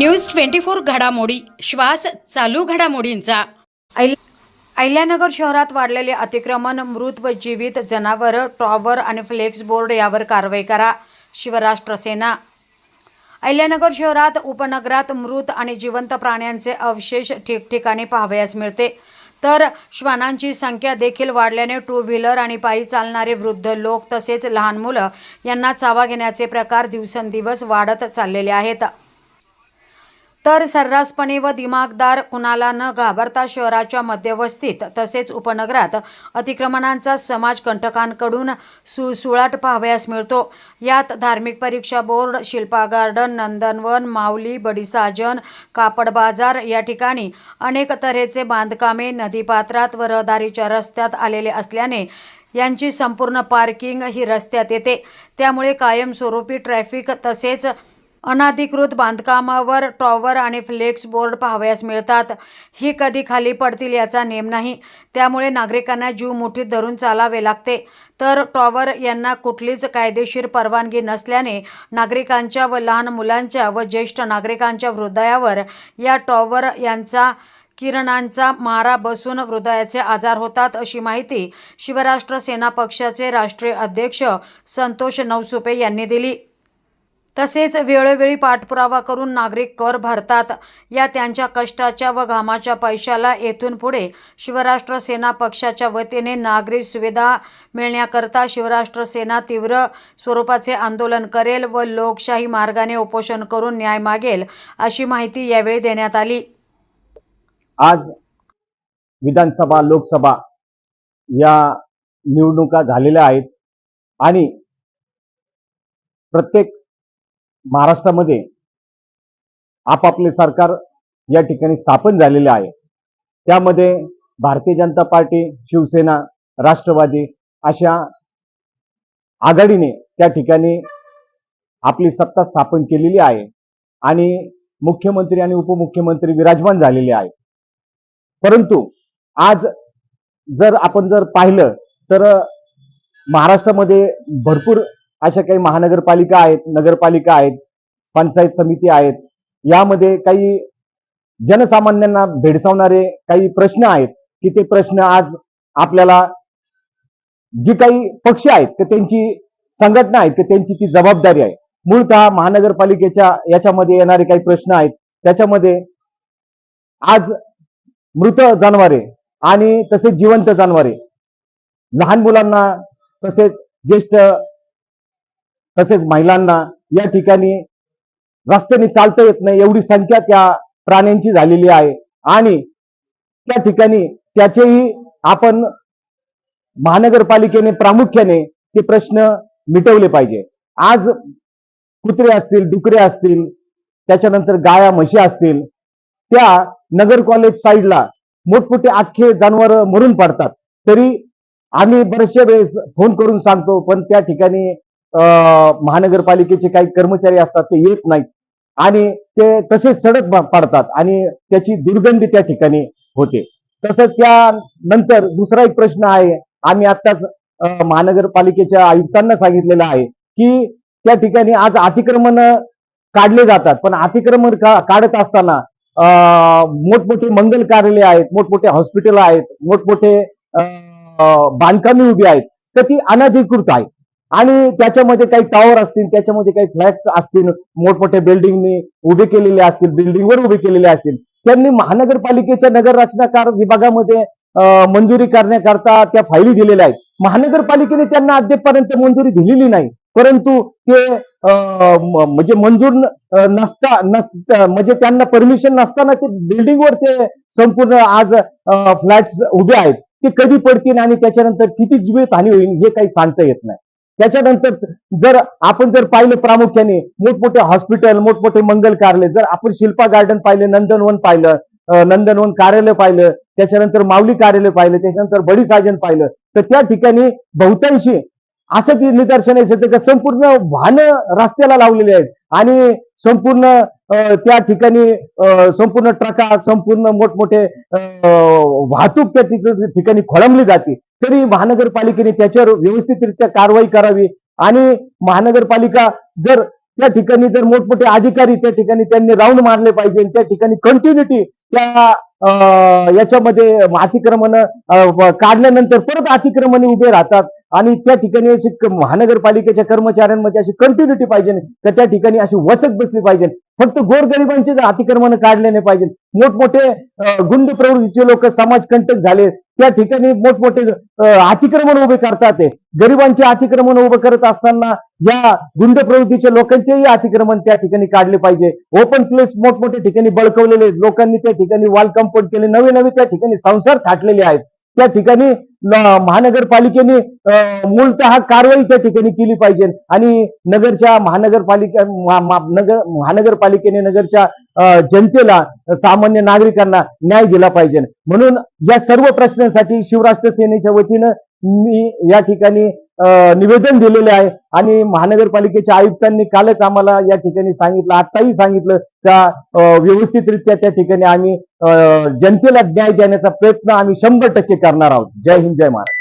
News 24 घडामोडी श्वास चालू घडामोडींचा। अहिल्यानगर शहरात वाढलेले अतिक्रमण, मृत व जीवित जनावर, टॉवर आणि फ्लेक्स बोर्ड यावर कारवाई करा, शिवराष्ट्र सेना। अहिल्यानगर शहरात उपनगरात मृत आणि जिवंत प्राण्यांचे अवशेष ठिकठिकाणी पाहावयास मिळते, तर श्वानांची संख्या देखील वाढल्याने टू व्हीलर आणि पायी चालणारे वृद्ध लोक तसेच लहान मुलं यांना चावा घेण्याचे प्रकार दिवसेंदिवस वाढत चाललेले आहेत। तर सर्रासपणे व दिमागदार कुणाला न घाबरता शहराच्या मध्यवस्तीत तसेच उपनगरात अतिक्रमणांचा समाजकंटकांकडून सुळसुळाट पाहावयास मिळतो। यात धार्मिक परीक्षा बोर्ड, शिल्पा गार्डन, नंदनवन, माऊली, बडीसाजन, कापड बाजार या ठिकाणी अनेक तऱ्हेचे बांधकामे नदीपात्रात व रहदारीच्या रस्त्यात आलेले असल्याने यांची संपूर्ण पार्किंग ही रस्त्यात येते। त्यामुळे कायमस्वरूपी ट्रॅफिक तसेच अनधिकृत बांधकामावर टॉवर आणि फ्लेक्स बोर्ड पाहावयास मिळतात। ही कधी खाली पडतील याचा नेम नाही, त्यामुळे नागरिकांना जीव मुठीत धरून चालावे लागते। तर टॉवर यांना कुठलीच कायदेशीर परवानगी नसल्याने नागरिकांच्या व लहान मुलांच्या व ज्येष्ठ नागरिकांच्या हृदयावर या टॉवर यांचा किरणांचा मारा बसून हृदयाचे आजार होतात, अशी माहिती शिवराष्ट्र सेना पक्षाचे राष्ट्रीय अध्यक्ष संतोष नवसुपे यांनी दिली। तसेच वेळोवेळी पाठपुरावा करून नागरिक कर भरतात। या त्यांच्या कष्टाच्या व घामाच्या पैशाला येथून पुढे शिवराष्ट्र सेना पक्षाच्या वतीने नागरी सुविधा मिळण्याकरता शिवराष्ट्र सेना तीव्र स्वरूपाचे आंदोलन करेल व लोकशाही मार्गाने उपोषण करून न्याय मागेल, अशी माहिती यावेळी देण्यात आली। आज विधानसभा लोकसभा या निवडणुका झालेल्या आहेत आणि प्रत्येक महाराष्ट्रामध्ये आपापले सरकार या ठिकाणी स्थापन झालेले आहे। त्यामध्ये भारतीय जनता पार्टी, शिवसेना, राष्ट्रवादी अशा आघाडीने त्या ठिकाणी आपली सत्ता स्थापन केलेली आहे आणि मुख्यमंत्री आणि उपमुख्यमंत्री विराजमान झालेले आहेत। परंतु आज जर आपण पाहिलं तर महाराष्ट्रामध्ये भरपूर अशा काही महानगरपालिका आहेत, नगरपालिका आहेत, पंचायत समिती आहेत। यामध्ये काही जनसामान्यांना भेडसावणारे काही प्रश्न आहेत की ते प्रश्न आज आपल्याला जी काही पक्ष आहेत ते त्यांची संघटना आहेत ते त्यांची ती जबाबदारी आहे। मूळतः महानगरपालिकेच्या याच्यामध्ये येणारे काही प्रश्न आहेत, त्याच्यामध्ये आज मृत जनावरे आणि तसेच जिवंत जनावरे, लहान मुलांना तसेच ज्येष्ठ तसेच महिलांना या ठिकाणी रस्त्याने चालता येत नाही, एवढी संख्या त्या प्राण्यांची झालेली आहे आणि त्या ठिकाणी त्याचेही आपण महानगरपालिकेने प्रामुख्याने ते प्रश्न मिटवले पाहिजे। आज कुत्रे असतील, डुकरे असतील, त्याच्यानंतर गाया म्हशी असतील, त्या नगर कॉलेज साईडला मोठमोठे अख्खे जनावर मरून पडतात। तरी आम्ही बरेचशे वेळेस फोन करून सांगतो, पण त्या ठिकाणी महानगरपालिकेचे काही कर्मचारी असतात ते येत नाहीत आणि ते तसेच सडक पडतात आणि त्याची दुर्गंधी त्या ठिकाणी होते। तसंच त्यानंतर दुसरा एक प्रश्न आहे, आम्ही आत्ताच महानगरपालिकेच्या आयुक्तांना सांगितलेलं आहे की त्या ठिकाणी आज अतिक्रमण काढले जातात, पण अतिक्रमण काढत असताना मोठमोठे मंगल कार्यालय आहेत, मोठमोठे हॉस्पिटल आहेत, मोठमोठे बांधकामे उभी आहेत, तर ती अनधिकृत आहेत आणि त्याच्यामध्ये काही टॉवर असतील, त्याच्यामध्ये काही फ्लॅट्स असतील, मोठमोठे बिल्डिंगनी उभे केलेले असतील, बिल्डिंगवर उभे केलेले असतील, त्यांनी महानगरपालिकेच्या नगर रचनाकार विभागामध्ये मंजुरी करण्याकरता त्या फायली दिलेल्या आहेत। महानगरपालिकेने त्यांना अद्यापपर्यंत मंजुरी दिलेली नाही, परंतु ते म्हणजे मंजूर म्हणजे त्यांना परमिशन नसताना ते बिल्डिंगवर ते संपूर्ण आज फ्लॅट्स उभे आहेत, ते कधी पडतील आणि त्याच्यानंतर किती जीवित हानी होईल हे काही सांगता येत नाही। त्याच्यानंतर आपण पाहिलं प्रामुख्याने मोठमोठे हॉस्पिटल, मोठमोठे मंगल कार्यालय, जर आपण शिल्पा गार्डन पाहिलं, नंदनवन पाहिलं, नंदनवन कार्यालय पाहिलं, त्याच्यानंतर माऊली कार्यालय पाहिलं, त्याच्यानंतर बडीसाजन पाहिलं, तर त्या ठिकाणी बहुतांशी असं ती निदर्शनास येतं की संपूर्ण वाहनं रस्त्याला लावलेले आहेत आणि संपूर्ण त्या ठिकाणी संपूर्ण ट्रका, संपूर्ण मोठमोठे वाहतूक त्या ठिकाणी खोळंबली जाते। तरी महानगरपालिकेने त्याच्यावर व्यवस्थितरित्या कारवाई करावी आणि महानगरपालिका जर त्या ठिकाणी जर मोठमोठे अधिकारी त्या ठिकाणी त्यांनी राऊंड मारले पाहिजे, त्या ठिकाणी कंटिन्युटी त्या याच्यामध्ये अतिक्रमण काढल्यानंतर परत अतिक्रमणे उभे राहतात आणि त्या ठिकाणी अशी महानगरपालिकेच्या कर्मचाऱ्यांमध्ये अशी कंटिन्युटी पाहिजे, तर त्या ठिकाणी अशी वचक बसली पाहिजे. फक्त गोरगरिबांचे अतिक्रमण काढले नाही पाहिजे. मोठमोठे गुंड प्रवृत्तीचे लोक समाजकंटक झाले, त्या ठिकाणी मोठमोठे अतिक्रमण उभे करतात. ते गरिबांचे अतिक्रमण उभे करत असताना या गुंड प्रवृत्तीच्या लोकांचेही अतिक्रमण त्या ठिकाणी काढले पाहिजे. ओपन प्लेस मोठमोठ्या ठिकाणी बळकवलेले लोकांनी त्या ठिकाणी वॉल कंपाऊंड केले, नवे नवे त्या ठिकाणी संसार थाटलेले आहेत. त्या ठिकाणी महानगरपालिकेने मूलतः कारवाई त्या ठिकाणी केली पाहिजे आणि नगरच्या महानगरपालिकेने नगरच्या जनतेला, सामान्य नागरिकांना न्याय दिला पाहिजे. म्हणून या सर्व प्रश्नांसाठी शिवराष्ट्र सेनेच्या वतीनं मी या ठिकाणी निवेदन दिलेले आहे आणि महानगरपालिकेच्या आयुक्तांनी कालच आम्हाला या ठिकाणी सांगितलं, आत्ताही सांगितलं का व्यवस्थितरित्या त्या ठिकाणी आम्ही जनतेला न्याय देण्याचा प्रयत्न आम्ही 100% करणार आहोत. जय हिंद, जय महाराष्ट्र.